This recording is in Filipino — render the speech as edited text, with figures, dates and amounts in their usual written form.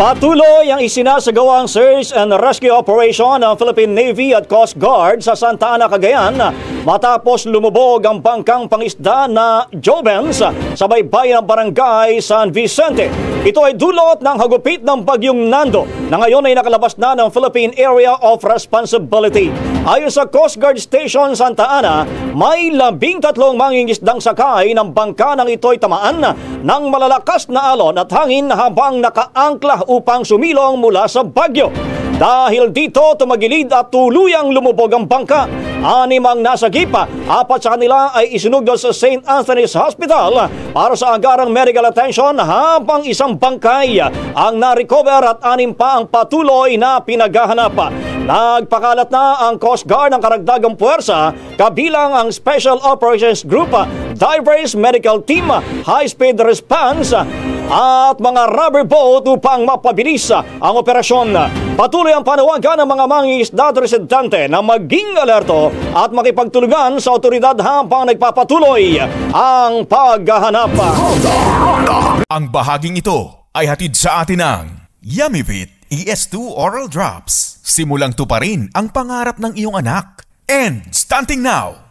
Patuloy ang isinasagawang search and rescue operation ng Philippine Navy at Coast Guard sa Santa Ana, Cagayan matapos lumubog ang bangkang pangisda na Jovens sa baybayin ng barangay San Vicente. Ito ay dulot ng hagupit ng bagyong Nando na ngayon ay nakalabas na ng Philippine Area of Responsibility. Ayon sa Coast Guard Station Santa Ana, may 13 mangingisdang sakay ng bangka nang ito'y tamaan ng malalakas na alon at hangin habang nakaangkla upang sumilong mula sa bagyo. Dahil dito, tumagilid at tuluyang lumubog ang bangka. 6 ang nasagipa, 4 sa kanila ay isinugod sa St. Anthony's Hospital para sa agarang medical attention habang isang bangkay ang na-recover at 6 pa ang patuloy na pinaghahanap. Nagpakalat na ang Coast Guard ng karagdagang puwersa kabilang ang Special Operations Group, Divers Medical Team, High Speed Response at mga rubber boat upang mapabilis ang operasyon. Patuloy ang panawagan ng mga mangingisda at residente na maging alerto at makipagtulungan sa otoridad habang nagpapatuloy ang paghahanap. Ang bahaging ito ay hatid sa atin ng Yummyvit ES2 Oral Drops. Simulang tuparin ang pangarap ng iyong anak. And stunting now!